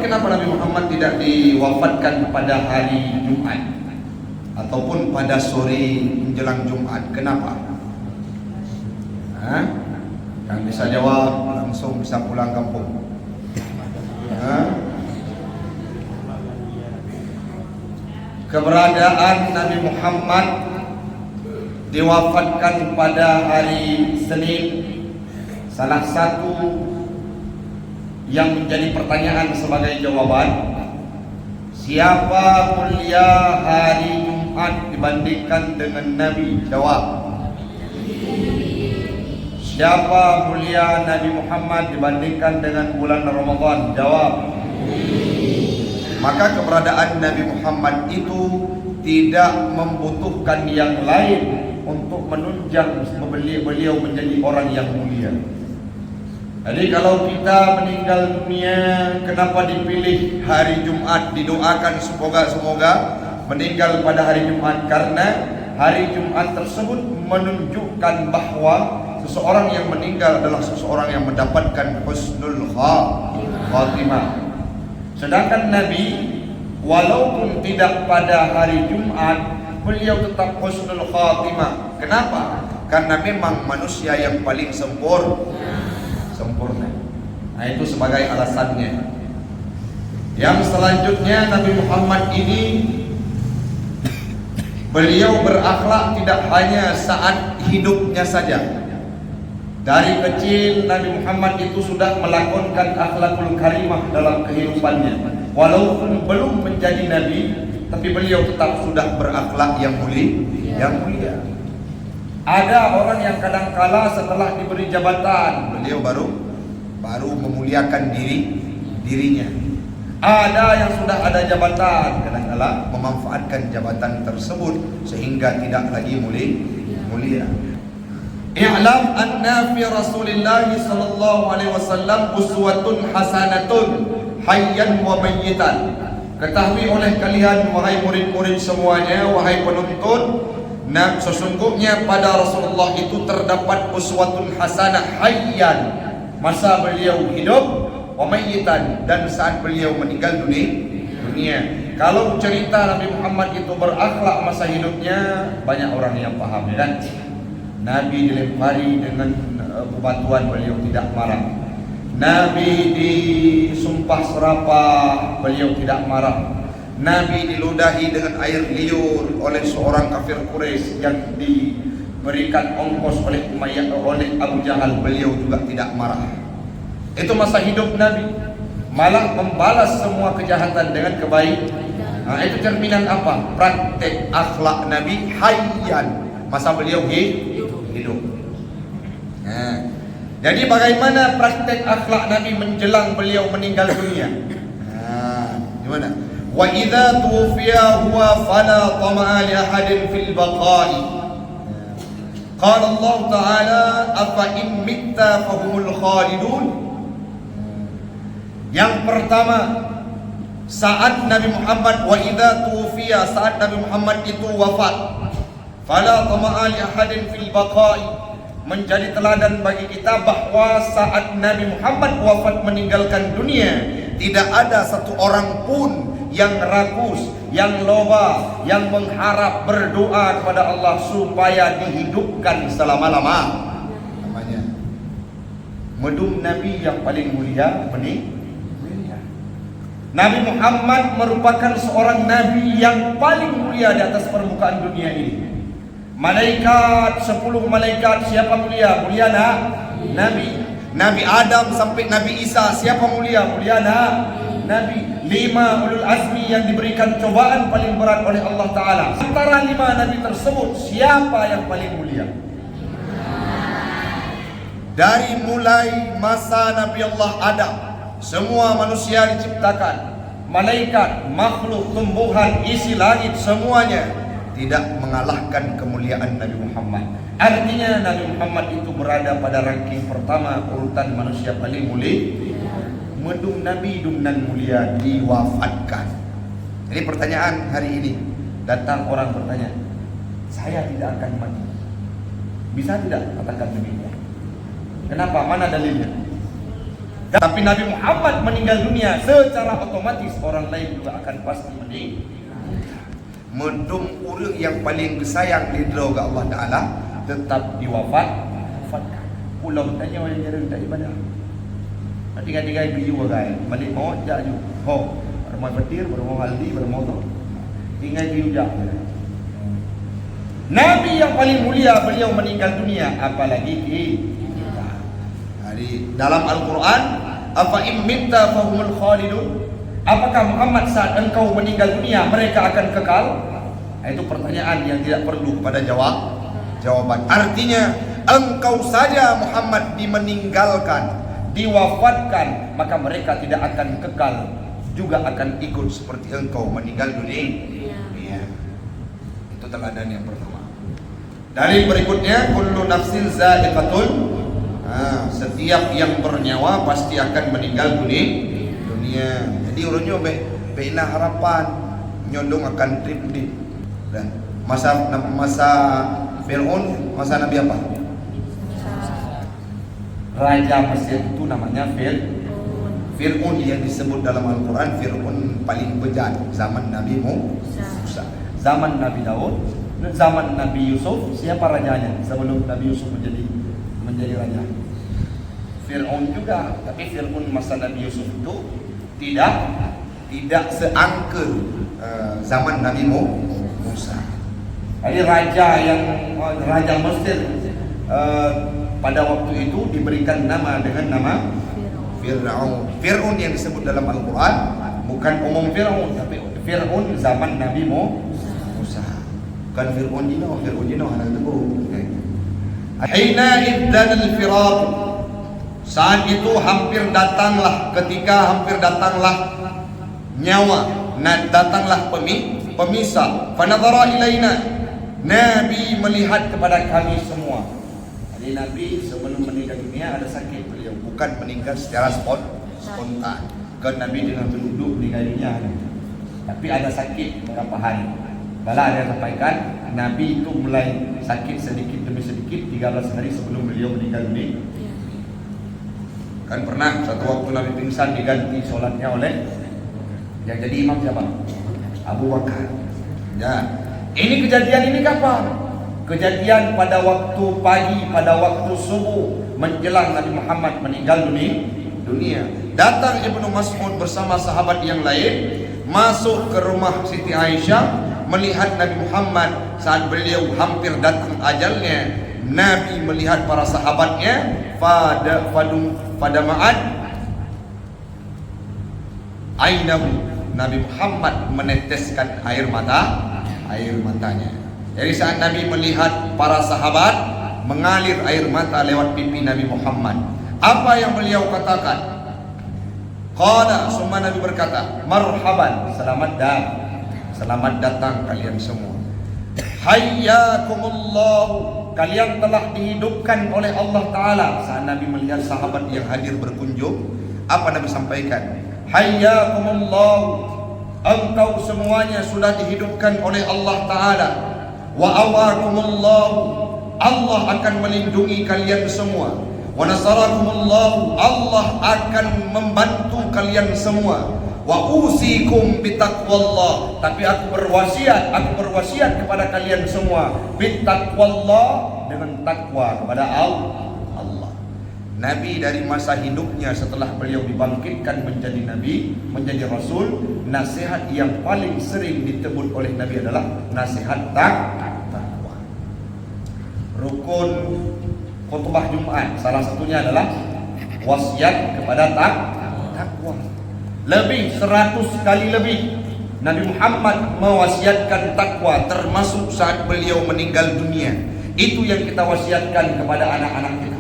kenapa Nabi Muhammad tidak diwafatkan pada hari Jumat ataupun pada sore menjelang Jumat? Kenapa? Yang bisa jawab langsung bisa pulang kampung. Keberadaan Nabi Muhammad diwafatkan pada hari Senin, salah satu yang menjadi pertanyaan sebagai jawaban, siapa mulia hari Jumat dibandingkan dengan Nabi? Jawab. Siapa mulia Nabi Muhammad dibandingkan dengan bulan Ramadan? Jawab. Maka keberadaan Nabi Muhammad itu tidak membutuhkan yang lain untuk menunjang beliau menjadi orang yang mulia. Jadi kalau kita meninggal dunia, kenapa dipilih hari Jumat? Didoakan semoga meninggal pada hari Jumat, karena hari Jumat tersebut menunjukkan bahwa seseorang yang meninggal adalah seseorang yang mendapatkan husnul khatimah. Sedangkan Nabi, walaupun tidak pada hari Jumat, beliau tetap husnul khatimah. Kenapa? Karena memang manusia yang paling sempurna. Nah, itu sebagai alasannya. Yang selanjutnya, Nabi Muhammad ini beliau berakhlak tidak hanya saat hidupnya saja. Dari kecil Nabi Muhammad itu sudah melakonkan akhlakul karimah dalam kehidupannya. Walaupun belum menjadi Nabi, tapi beliau tetap sudah berakhlak yang mulia. Ada orang yang kadangkala setelah diberi jabatan, beliau baru memuliakan dirinya. Ada yang sudah ada jabatan, kadangkala memanfaatkan jabatan tersebut sehingga tidak lagi mulia. I'lam anna fi Rasulillah sallallahu alaihi wasallam uswatun hasanatun hayyan wa mayyitan. Ketahui oleh kalian wahai murid-murid semuanya, wahai penuntut, sesungguhnya pada Rasulullah itu terdapat uswatun hasanah hayyan, masa beliau hidup, wa mayyitan, dan saat beliau meninggal dunia. Kalau cerita Nabi Muhammad itu berakhlak masa hidupnya, banyak orang yang paham, ya kan? Nabi dilempari dengan bebatuan, beliau tidak marah. Nabi disumpah serapah, beliau tidak marah. Nabi diludahi dengan air liur oleh seorang kafir Quraisy yang diberikan ongkos oleh Abu Jahal, beliau juga tidak marah. Itu masa hidup Nabi, malah membalas semua kejahatan dengan kebaikan. Nah, itu cerminan apa? Praktek akhlak Nabi hayyan, masa beliau hidup. Nah, jadi bagaimana praktek akhlak Nabi menjelang beliau meninggal dunia? Gimana? Wa idza tuwfiya huwa fala tama'a li ahadin fil baqa'i. Qala Allah Ta'ala afa in mitta fahumul khalidun. Yang pertama, saat Nabi Muhammad saat Nabi Muhammad itu wafat, fala tama'a li ahadin fil baqa'i, menjadi teladan bagi kita bahwa saat Nabi Muhammad wafat meninggalkan dunia, tidak ada satu orang pun yang rakus, yang loba, yang mengharap berdoa kepada Allah supaya dihidupkan selama-lamanya. Medum Nabi yang paling mulia Nabi Muhammad merupakan seorang Nabi yang paling mulia di atas permukaan dunia ini. Malaikat, 10 malaikat, siapa mulia? Mulia Nabi. Nabi Adam sampai Nabi Isa, siapa mulia? Mulia Nabi. 5 ulul azmi yang diberikan cobaan paling berat oleh Allah Ta'ala. Antara 5 Nabi tersebut, siapa yang paling mulia? Dari mulai masa Nabi Allah Adam, semua manusia diciptakan, malaikat, makhluk, tumbuhan, isi langit, semuanya tidak mengalahkan kemuliaan Nabi Muhammad. Artinya Nabi Muhammad itu berada pada ranking pertama urutan manusia paling mulia. Medum Nabi dumnan mulia diwafatkan. Jadi pertanyaan hari ini, datang orang bertanya, saya tidak akan mati. Bisa tidak katakan demikian? Kenapa? Mana dalilnya? Tapi Nabi Muhammad meninggal dunia, secara otomatis orang lain juga akan pasti meninggal. Medung urang yang paling disayang di neraka Allah Ta'ala tetap diwafatkan. Pulau tanya orang jarang tak ibadah. Tiga-tiga ibu guys, balik mau jaju. Ho, rumah petir, rumah haldi, rumah tu. Tinggal di ujak. Nabi yang paling mulia beliau meninggal dunia, apalagi kita. Jadi dalam Al-Quran, afa im mitta fahumul khalidun. Apakah Muhammad saat engkau meninggal dunia mereka akan kekal? Itu pertanyaan yang tidak perlu pada jawaban. Artinya engkau saja Muhammad dimeninggalkan, diwafatkan, maka mereka tidak akan kekal, juga akan ikut seperti engkau meninggal dunia. Ya. Itu teladan yang pertama. Dalil berikutnya, kullu nafsin za'iqatul. Setiap yang bernyawa pasti akan meninggal dunia. Jadi urunnya bina harapan nyondong akan trip di dan masa Fir'aun, masa Nabi apa? Raja Mesir itu namanya Fir'aun yang disebut dalam Al-Quran Fir'aun paling bejat zaman Nabi Musa, zaman Nabi Daud, zaman Nabi Yusuf. Siapa rajanya sebelum Nabi Yusuf menjadi raja? Fir'aun juga. Tapi Fir'aun masa Nabi Yusuf itu tidak seangker zaman Nabi Musa. Jadi raja Mesir pada waktu itu diberikan nama dengan nama Fir'aun. Fir'aun yang disebut dalam Al-Quran bukan umum Fir'aun, tapi Fir'aun zaman Nabi Musa. Bukan Fir'aun Jino anak tebu. Hina ibdal firaq. Saat itu ketika hampir datanglah nyawa, datanglah pemisah. Fanadhara ilaina. Nabi melihat kepada kami semua. Jadi Nabi sebelum meninggal dunia ada sakit beliau, bukan meninggal secara spontan. Kan Nabi dengan duduk meninggal dunia, tapi ada sakit beberapa hari. Bala ada yang sampaikan Nabi itu mulai sakit sedikit demi sedikit 13 hari sebelum beliau meninggal dunia. Kan pernah satu waktu Nabi pingsan diganti sholatnya oleh yang jadi imam siapa? Abu Bakar. Ya. Ini kejadian ini kapan? Kejadian pada waktu pagi, pada waktu subuh menjelang Nabi Muhammad meninggal dunia. Datang Ibnu Mas'ud bersama sahabat yang lain masuk ke rumah Siti Aisyah melihat Nabi Muhammad saat beliau hampir datang ajalnya. Nabi melihat para sahabatnya pada ma'ad ainahu. Nabi Muhammad meneteskan air matanya. Jadi saat Nabi melihat para sahabat mengalir air mata lewat pipi Nabi Muhammad, apa yang beliau katakan? Qala, summa Nabi berkata, marhaban, selamat datang kalian semua. Hayyakumullah, kalian telah dihidupkan oleh Allah Ta'ala. Saat Nabi melihat sahabat yang hadir berkunjung, apa Nabi sampaikan? Hayyakumullah, engkau semuanya sudah dihidupkan oleh Allah Ta'ala. Wa awakumullah, Allah akan melindungi kalian semua. Wa nasarakumullah, Allah akan membantu kalian semua. Wa usikum bitaqwallah, tapi aku berwasiat kepada kalian semua bitaqwallah, dengan takwa kepada Allah. Nabi dari masa hidupnya setelah beliau dibangkitkan menjadi nabi, menjadi rasul, nasihat yang paling sering ditebut oleh Nabi adalah nasihat takwa. Rukun khutbah Jumat salah satunya adalah wasiat kepada takwa. Lebih 100 kali lebih Nabi Muhammad mewasiatkan takwa, termasuk saat beliau meninggal dunia. Itu yang kita wasiatkan kepada anak-anak kita.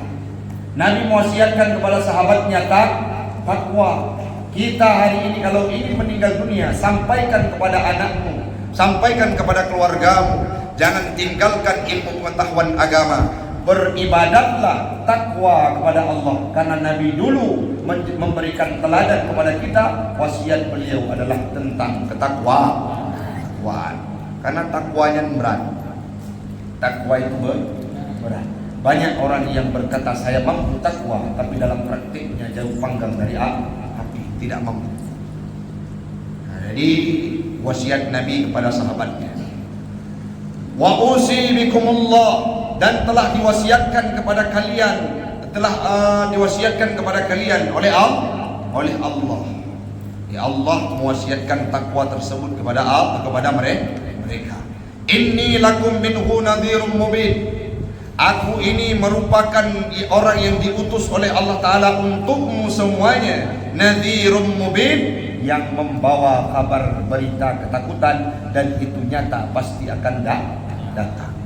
Nabi mewasiatkan kepada sahabatnya takwa. Kita hari ini kalau ingin meninggal dunia, sampaikan kepada anakmu, sampaikan kepada keluargamu, jangan tinggalkan ilmu pengetahuan agama. Beribadatlah takwa kepada Allah, karena Nabi dulu memberikan teladan kepada kita. Wasiat beliau adalah tentang ketakwaan. Karena takwanya berat. Takwa itu berat. Banyak orang yang berkata saya mampu takwa, tapi dalam praktiknya jauh panggang dari api, tidak mampu. Jadi wasiat Nabi kepada sahabatnya, wa usi bikumullah, dan telah diwasiatkan kepada kalian, oleh Allah. Ya Allah mewasiatkan takwa tersebut kepada mereka. Inni lakum minhu nadhirum mubin. Aku ini merupakan orang yang diutus oleh Allah Ta'ala untukmu semuanya, nadhirum mubin, yang membawa kabar berita ketakutan, dan itu nyata pasti akan datang.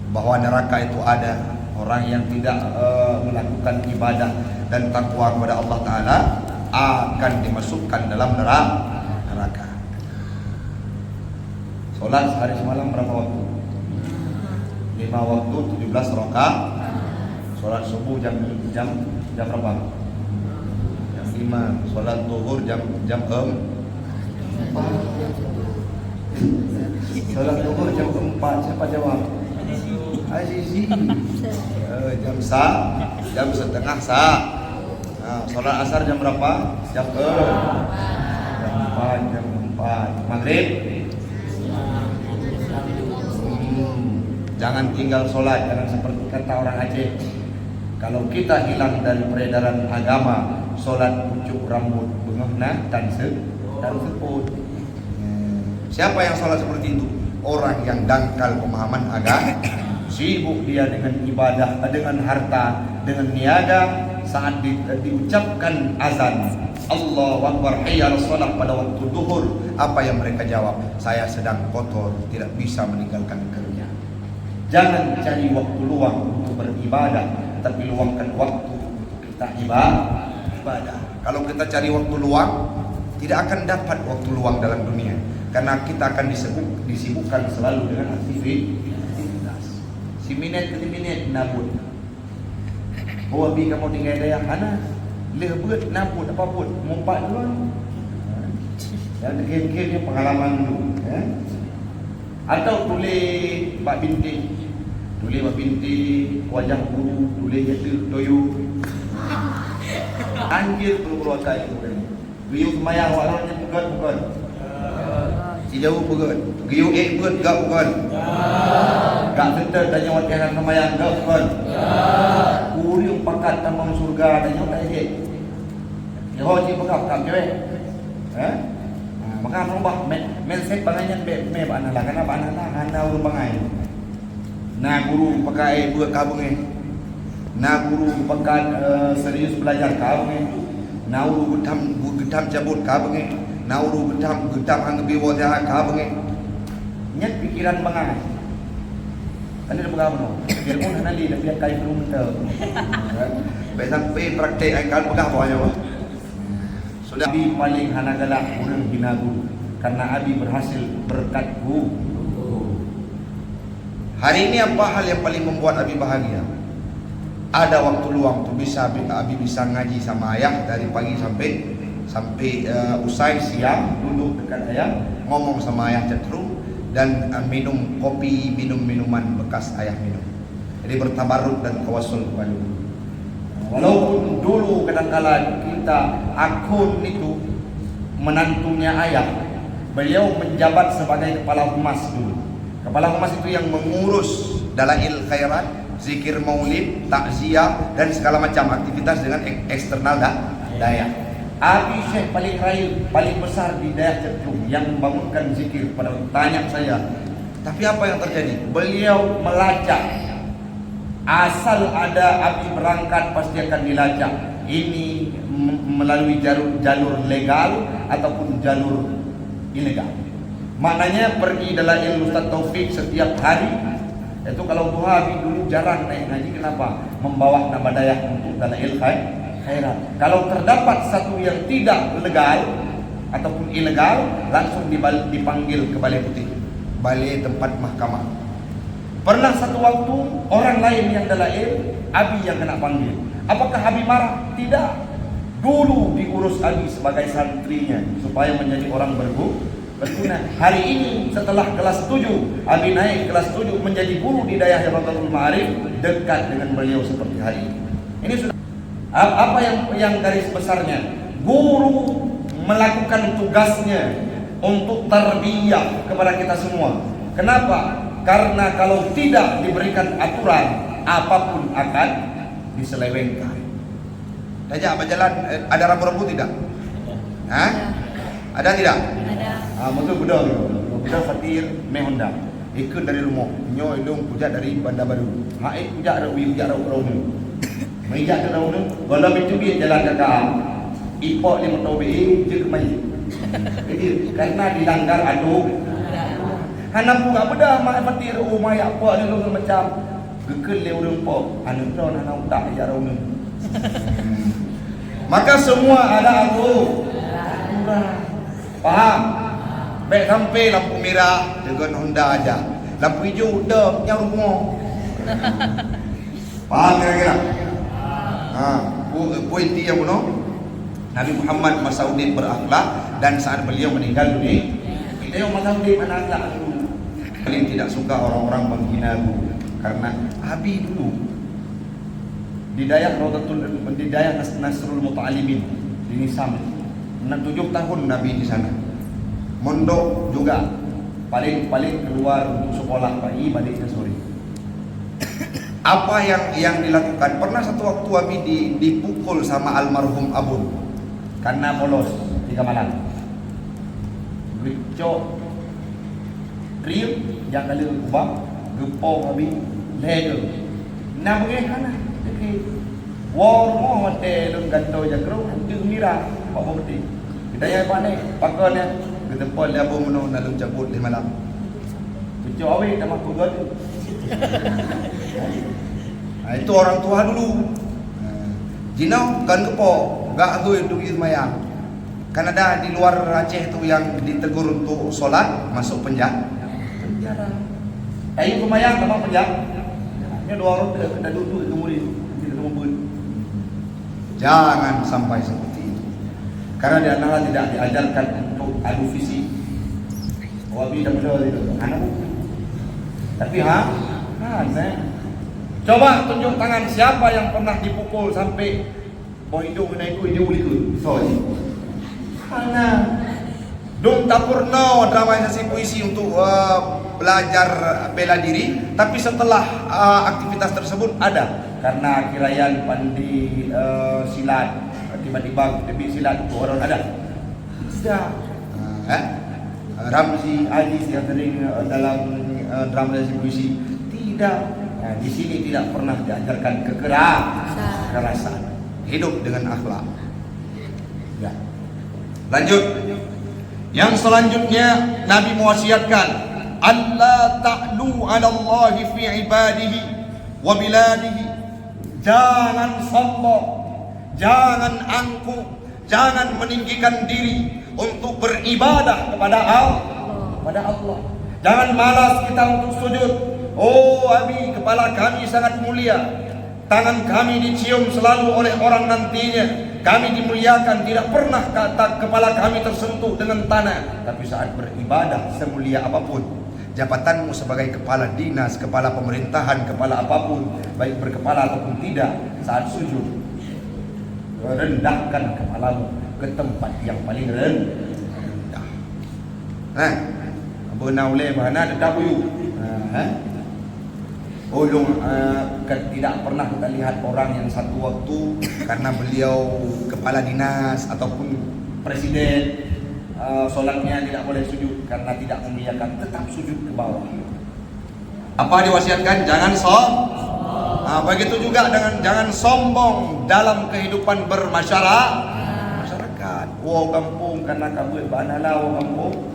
Bahwa neraka itu ada, orang yang tidak melakukan ibadah dan takwa kepada Allah Ta'ala akan dimasukkan dalam neraka. Solat sehari semalam berapa waktu? 5 waktu, 17 rakaat. Solat subuh jam berapa? Jam 5. Solat zuhur jam 4. Solat zuhur jam 4. Siapa jawab? Azizi. Jam setengah sah. Nah, solat asar jam berapa? Jam 4. Maghrib. Jangan tinggal solat, jangan seperti kata orang Aceh. Kalau kita hilang dari peredaran agama, solat pucuk rambut bengahna dan seput. Siapa yang solat seperti itu? Orang yang dangkal pemahaman agama, sibuk dia dengan ibadah, dengan harta, dengan niaga. Saat diucapkan azan Allahu Akbar hayya 'alas shalah pada waktu duhur, apa yang mereka jawab? Saya sedang kotor, tidak bisa meninggalkan kerja. Jangan cari waktu luang untuk beribadah, tapi luangkan waktu untuk kita ibadah. Kalau kita cari waktu luang, tidak akan dapat waktu luang dalam dunia, karena kita akan disibukkan selalu dengan aktivitas. Si minit nabut. Oh, abi kamu tinggal daya mana? Lebut nabut apa pun, mumpat dulu. Dan kira-kira pengalaman dulu, Atau tulis bak bintik, wajah guru, tulis jatuh toyu. Anjir keluar kali Giyuk semayang warnanya bukan. Si jauh bukan. Giyuk bukan. Gak tentu tanya watihan semayang bukan. Kuriung pakat tambang surga tanya tak je. Jeho cik pakap cewek. Maka merubah mindset bangannya me banala karena banala handa urang bangai. Na guru pakai buat kabung na guru pakai serius belajar kabung na guru gedam cabut kabung na guru gedam hang biwo dah kabung nyet pikiran bangai. Kan dia pegang no. Pikir pun nanti dia biar kai belum tahu. Baik sampai praktek aikal pegang bawahnya. Sudah Abi paling hanagalah urang hina guru, karena Abi berhasil berkat guru. Hari ini apa hal yang paling membuat Abi bahagia? Ada waktu luang tu bisa Abi bisa ngaji sama ayah dari pagi sampai usai siang, duduk dekat ayah, ngomong sama ayah cetru, dan minum kopi, minum minuman bekas ayah minum. Jadi bertabaruk dan tawassul kepada guru. Walaupun dulu kadang-kala kita akun itu menantunya ayah, beliau menjabat sebagai kepala humas dulu. Kepala humas itu yang mengurus dalail khairat, zikir maulid, takziah, dan segala macam aktivitas dengan eksternal daya. Abi Syekh paling besar di daerah Cetrum yang membangunkan zikir pada tanya saya. Tapi apa yang terjadi? Beliau melacak. Asal ada Abi berangkat pasti akan dilacak. Ini melalui jalur legal ataupun jalur ilegal. Maknanya pergi dalam Ustaz Taufik setiap hari. Itu kalau duha Abi dulu jarang naik ngaji. Kenapa? Membawa nama daya untuk dalail khairat. Kalau terdapat satu yang tidak legal ataupun ilegal, langsung dipanggil ke Balai Putih, balai tempat mahkamah. Pernah satu waktu orang lain yang dalail, Abi yang kena panggil. Apakah Abi marah? Tidak. Dulu diurus Abi sebagai santrinya supaya menjadi orang berguna. Hari ini setelah kelas 7, Abi naik kelas 7 menjadi guru di Dayah Rodatul Ma'arif, dekat dengan beliau seperti hari ini. Ini sudah apa yang garis besarnya? Guru melakukan tugasnya untuk tarbiyah kepada kita semua. Kenapa? Karena kalau tidak diberikan aturan, apapun akan diselewengkan. Dajak berjalan ada rambu-rambu tidak? Hah? Ada tidak? Ada. Betul betul. Kita fatir me Honda. Ikut dari rumah. Nyo ilung pujak dari Bandar Baru. Haik pujak ada wi pujak raun. Meja ke raun. Kalau itu bi jalan kakak. Ipok 5 tahun bi je ke mai. Karena dilanggar aduk. Hanam pun enggak bedah mak fatir rumah ya apa ni lu macam gekel le urang pok. Anu tron hanam tak ya raun. Maka semua ada aturan. Paham? Baik sampai lampu merah dengan Honda aja. Lampu hijau udah punya rumah. Paham kira-kira? Poin dia bunuh. Nabi Muhammad Mas'udin berakhlak dan saat beliau meninggal dunia, kita yang Mas'udin mana akhlak dulu. Paling tidak suka orang-orang menghina guru karena Abi dulu di Dayah Nasrul Muta'alimin di Nisam 7 tahun Nabi di sana. Mondok juga paling keluar untuk sekolah pagi, baliknya sore. Apa yang dilakukan? Pernah satu waktu Abi dipukul sama almarhum Abun karena bolos 3 malam. Gecok kriuk yang kali ubah gepong Abi lego. Nah bagaimana? War mo mate dong ganto jagro tu mira apa mati kita ya pane pakonnya ke tempat dia pun menon dalam cabut 5 malam cucu awi nama kugot. Itu orang tua dulu. Jinau kan kepo gak aku itu semayang kan ada di luar Aceh itu yang ditegur untuk sholat masuk penjara. Kayu kemayang sama penjara. Ini 2 orang kita duduk di murid. Jangan sampai seperti itu. Karena di antara tidak diajarkan untuk adu fisik. Wabi dan betul itu. Anak. Tapi coba tunjuk tangan siapa yang pernah dipukul sampai hidung kena ikut sorry. Mana? Dong tak pernah dramatisasi puisi untuk belajar bela diri, tapi setelah aktivitas tersebut ada karena kirayan pandi silat tiba-tiba lebih silat itu orang ada. Sudah. Ramzi Aziz yang sering dalam dramatisasi puisi tidak. Di sini tidak pernah diajarkan kekerasan. Hidup dengan akhlak. Ya. Lanjut. Yang selanjutnya Nabi mewasiatkan Allah ta'lu 'ala Allah fi ibadihi wa biladihi. Jangan sombong, jangan angkuh, jangan meninggikan diri untuk beribadah kepada Allah. Jangan malas kita untuk sujud. Oh Abi, kepala kami sangat mulia. Tangan kami dicium selalu oleh orang nantinya. Kami dimuliakan, tidak pernah kata kepala kami tersentuh dengan tanah. Tapi saat beribadah semulia apapun, jabatanmu sebagai kepala dinas, kepala pemerintahan, kepala apapun, baik berkepala ataupun tidak, saat sujud rendahkan kepalamu ke tempat yang paling rendah. Abu Naule mana ada buyu. Tidak pernah kita lihat orang yang satu waktu karena beliau kepala dinas ataupun presiden solatnya tidak boleh sujud karena tidak memuliakan, tetap sujud ke bawah. Apa diwasiatkan? Jangan sombong. Begitu juga dengan jangan sombong dalam kehidupan bermasyarakat. Wah kampung karena kabut banalah wah kampung.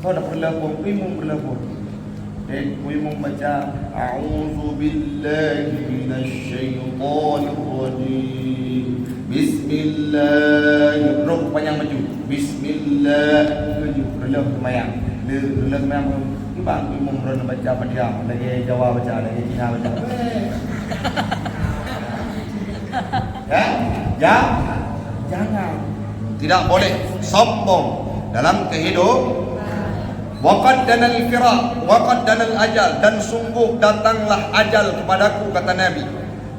Kau dah berlabur, imum berlabur. Dan imum baca a'udzu billahi minasyaitonir rajim. Bismillah. Ruk panjang maju. Bismillah. Maju relak semayang. Relak semayang bang imum rona baca apa dia? Lagi Jawa baca, lagi Cina baca. Jangan. Tidak boleh sombong dalam kehidupan. Wa qad danal firaq, wa qad danal ajal, dan sungguh datanglah ajal kepadaku, kata Nabi.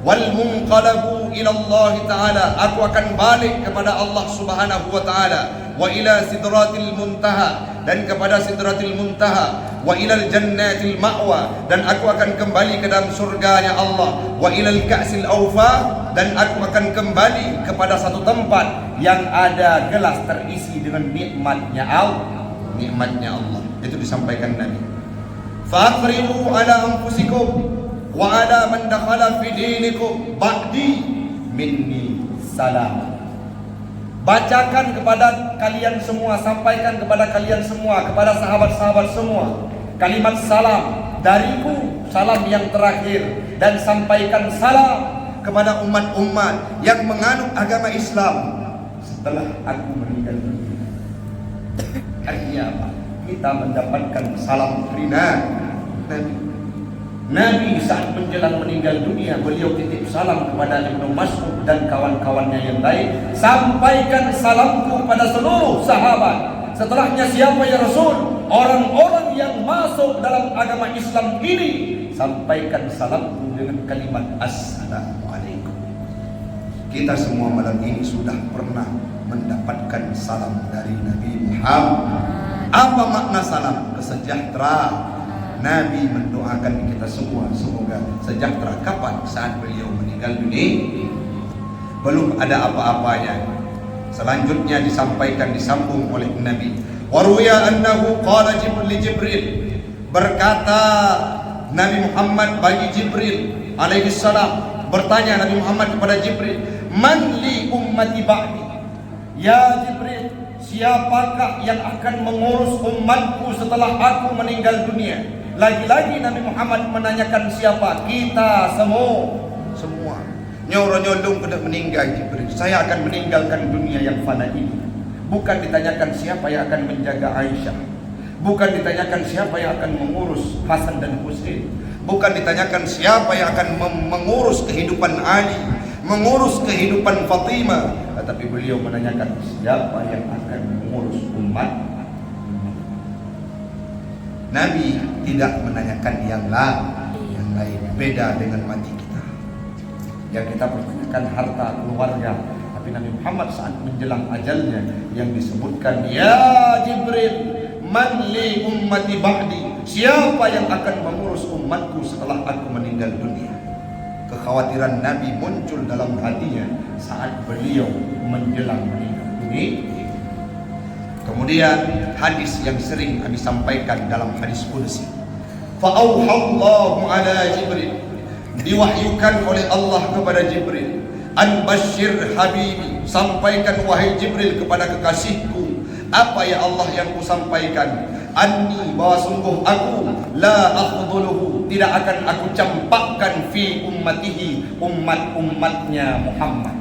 Wal munqalabu ila Allah Ta'ala, aku akan balik kepada Allah Subhanahu wa Ta'ala. Wa ila sidratil muntaha, dan kepada sidratil muntaha. Wa ilal jannatil ma'wa, dan aku akan kembali ke dalam surganya Allah. Wa ilal ka'sil awfa, dan aku akan kembali kepada satu tempat yang ada gelas terisi dengan nikmatnya Allah. Nikmatnya Allah itu disampaikan Nabi. Faqrimu ala anfusikum wa ala man dakhala fi dinikum ba'di minni salam. Bacakan kepada kalian semua, sampaikan kepada kalian semua, kepada sahabat-sahabat semua, kalimat salam dariku, salam yang terakhir, dan sampaikan salam kepada umat-umat yang menganut agama Islam setelah aku meninggal dunia. Artinya apa? Kita mendapatkan salam dari Nabi. Nabi saat menjelang meninggal dunia, beliau titip salam kepada Ibnu Mas'ud dan kawan-kawannya yang lain. Sampaikan salamku pada seluruh sahabat. Setelahnya siapa ya Rasul? Orang-orang yang masuk dalam agama Islam ini. Sampaikan salamku dengan kalimat Assalamualaikum. Kita semua malam ini sudah pernah mendapatkan salam dari Nabi Muhammad. Apa makna salam? Kesejahteraan. Nabi mendoakan kita semua semoga sejahtera. Kapan? Saat beliau meninggal dunia. Belum ada apa-apanya. Selanjutnya disampaikan, disambung oleh Nabi. Waruya annahu qala Jibril. Berkata Nabi Muhammad bagi Jibril alaihi salam, bertanya Nabi Muhammad kepada Jibril, "Man li ummati ba'di?" Ya Jibril, siapakah yang akan mengurus umatku setelah aku meninggal dunia? Lagi-lagi Nabi Muhammad menanyakan siapa? Kita semua. Nyawa nyolong kena meninggal Jibril. Saya akan meninggalkan dunia yang fana ini. Bukan ditanyakan siapa yang akan menjaga Aisyah. Bukan ditanyakan siapa yang akan mengurus Hasan dan Husain. Bukan ditanyakan siapa yang akan mengurus kehidupan Ali, mengurus kehidupan Fatimah. Tetapi beliau menanyakan siapa yang akan mengurus umat. Nabi tidak menanyakan yang lain. Beda dengan mati kita. Yang kita pertanyakan harta, keluarga. Tapi Nabi Muhammad saat menjelang ajalnya yang disebutkan, ya Jibril, man li ummati ba'di? Siapa yang akan mengurus umatku setelah aku meninggal dunia? Kekhawatiran Nabi muncul dalam hatinya saat beliau menjelang meninggal dunia. Kemudian hadis yang sering kami sampaikan dalam hadis qudsi. Fa'auhallahu ala Jibril, diwahyukan oleh Allah kepada Jibril, an basyir habibi, sampaikan wahai Jibril kepada kekasihku. Apa ya Allah yang ku sampaikan? Anni, bahwa sungguh aku la akhdhuluhu, tidak akan aku campakkan fi ummatihi, umat-umatnya Muhammad.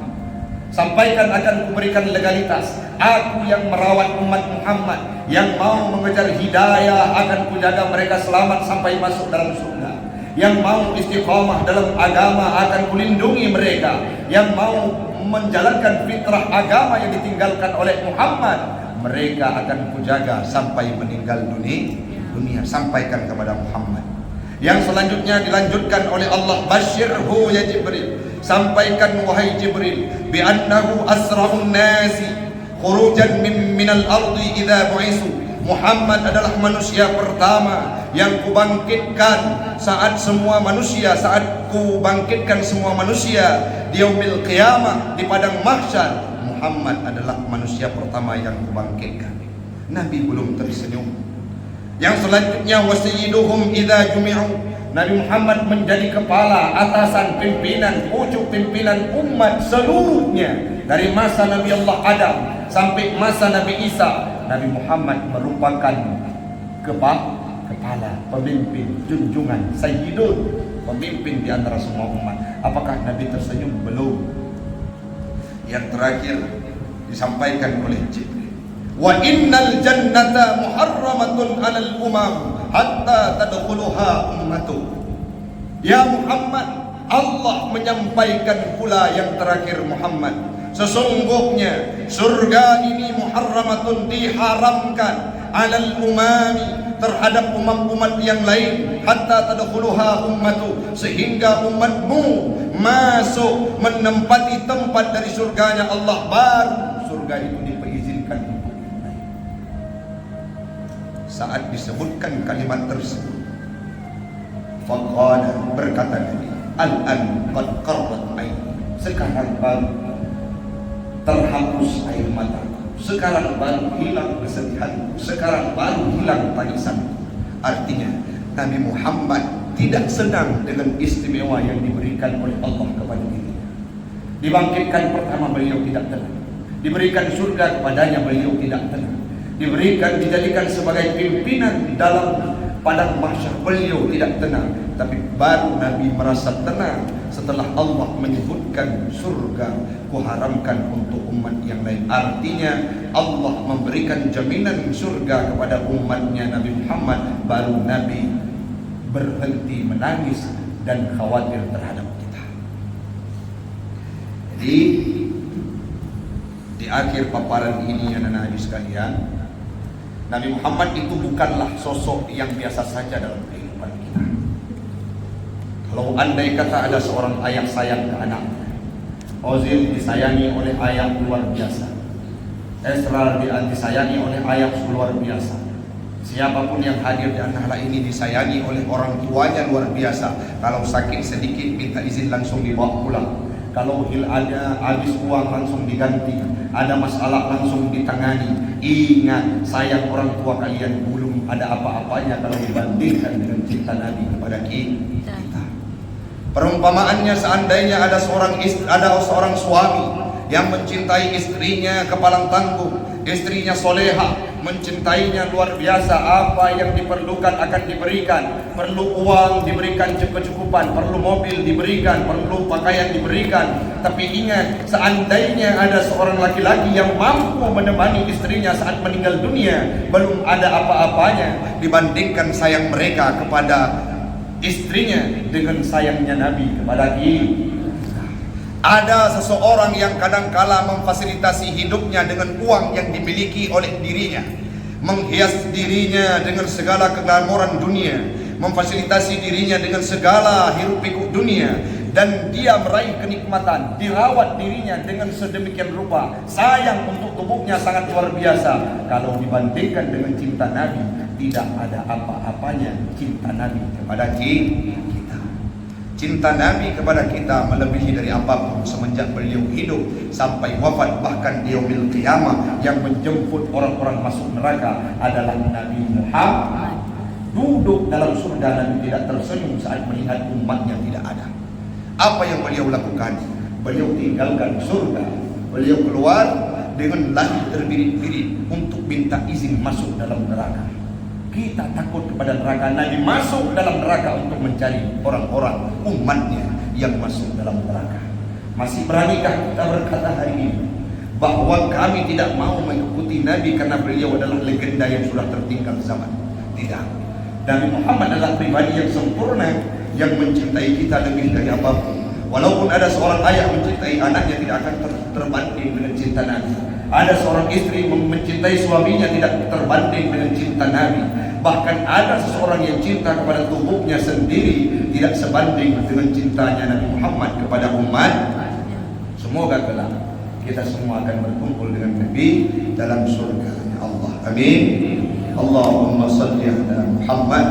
Sampaikan akan kuberikan legalitas. Aku yang merawat umat Muhammad, yang mau mengejar hidayah akan kujaga mereka selamat sampai masuk dalam surga. Yang mau istiqamah dalam agama akan kulindungi mereka. Yang mau menjalankan fitrah agama yang ditinggalkan oleh Muhammad, mereka akan kujaga sampai meninggal dunia. Sampaikan kepada Muhammad. Yang selanjutnya dilanjutkan oleh Allah, basyirhu ya Jibril, sampaikan wahai Jibril, bi annahu asra'un nasi khurujan minal ardi idza bu'isu. Muhammad adalah manusia pertama yang kubangkitkan saat kubangkitkan semua manusia di yaumil qiyamah, di padang mahsyar. Muhammad adalah manusia pertama yang kubangkitkan. Nabi belum tersenyum. Yang selanjutnya, wasayyiduhum idza jumi'u, Nabi Muhammad menjadi kepala, atasan, pimpinan, pucuk pimpinan umat seluruhnya. Dari masa Nabi Allah Adam sampai masa Nabi Isa, Nabi Muhammad merupakan kepala, pemimpin, junjungan, sayyidun, pemimpin di antara semua umat. Apakah Nabi tersenyum? Belum. Yang terakhir disampaikan oleh Jibril, wa innal jannata muharramatun 'alal umam hatta tadkhuluha ummatu. Ya Muhammad, Allah menyampaikan pula yang terakhir Muhammad, sesungguhnya surga ini muharramatun, diharamkan, 'alal umami, terhadap umat-umat yang lain, hatta tadkhuluha ummatu, sehingga umatmu masuk menempati tempat dari surganya Allah, baru surga itu diizinkan untuk naik. Saat disebutkan kalimat tersebut, faqala, berkata Nabi, al-an qad qarrat aini, sekarang baru terhapus air mataku, sekarang baru hilang kesedihanku, sekarang baru hilang tangisanku. Artinya Nabi Muhammad tidak senang dengan istimewa yang diberikan oleh Allah kepada dirinya. Dibangkitkan pertama, beliau tidak tenang. Diberikan surga kepadanya, beliau tidak tenang. Dijadikan sebagai pimpinan dalam padang mahsyar, beliau tidak tenang. Tapi baru Nabi merasa tenang setelah Allah menyebutkan surga kuharamkan untuk umat yang lain. Artinya Allah memberikan jaminan surga kepada umatnya Nabi Muhammad, baru Nabi berhenti menangis dan khawatir terhadap kita. Jadi di akhir paparan ini, anak-anak Nabi sekalian, Nabi Muhammad itu bukanlah sosok yang biasa saja dalam kehidupan kita. Kalau andai kata ada seorang ayah sayang ke anaknya, Ozil disayangi oleh ayah luar biasa, Esrar disayangi oleh ayah luar biasa, siapapun yang hadir di anak ini disayangi oleh orang tuanya luar biasa. Kalau sakit sedikit minta izin langsung dibawa pulang. Kalau ada habis uang langsung diganti, ada masalah langsung ditangani. Ingat, sayang orang tua kalian belum ada apa-apanya kalau dibandingkan dengan cinta Nabi kepada kita. Perumpamaannya, seandainya ada seorang suami yang mencintai istrinya kepalang tangguh, istrinya soleha, mencintainya luar biasa, apa yang diperlukan akan diberikan. Perlu uang diberikan kecukupan, perlu mobil diberikan, perlu pakaian diberikan. Tapi ingat, seandainya ada seorang laki-laki yang mampu menemani istrinya saat meninggal dunia, belum ada apa-apanya dibandingkan sayang mereka kepada istrinya dengan sayangnya Nabi kepada kita. Ada seseorang yang kadangkala memfasilitasi hidupnya dengan uang yang dimiliki oleh dirinya, menghias dirinya dengan segala keglamoran dunia, memfasilitasi dirinya dengan segala hiruk pikuk dunia, dan dia meraih kenikmatan, dirawat dirinya dengan sedemikian rupa, sayang untuk tubuhnya sangat luar biasa. Kalau dibandingkan dengan cinta Nabi, tidak ada apa-apanya cinta Nabi kepada kita. Cinta Nabi kepada kita melebihi dari apapun. Semenjak beliau hidup sampai wafat, bahkan di yaumil qiyamah, yang menjemput orang-orang masuk neraka adalah Nabi Muhammad. Duduk dalam surga, Nabi tidak tersenyum saat melihat umatnya tidak ada. Apa yang beliau lakukan? Beliau tinggalkan surga, beliau keluar dengan langit terbirit-birit untuk minta izin masuk dalam neraka. Kita takut kepada neraka, Nabi masuk dalam neraka untuk mencari orang-orang umatnya yang masuk dalam neraka. Masih beranikah kita berkata hari ini bahwa kami tidak mau mengikuti Nabi karena beliau adalah legenda yang sudah tertinggal zaman? Tidak. Nabi Muhammad adalah pribadi yang sempurna, yang mencintai kita lebih dari apapun. Walaupun ada seorang ayah mencintai anaknya, tidak akan terbanding dengan cinta Nabi. Ada seorang istri mencintai suaminya, tidak terbanding dengan cinta Nabi. Bahkan ada seseorang yang cinta kepada tubuhnya sendiri, tidak sebanding dengan cintanya Nabi Muhammad kepada umat. Semoga kelak kita semua akan berkumpul dengan Nabi dalam surga Allah. Amin. Allahumma salli ala Muhammad,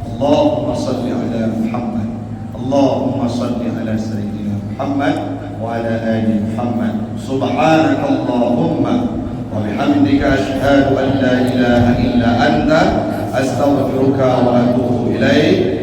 Allahumma salli ala Muhammad, Allahumma salli ala Sayyidina Muhammad wa ala ali Muhammad. Subhanakallahumma wa bihamdika asyhadu an la ilaha illa anta astaghfiruka wa atubu ilaik.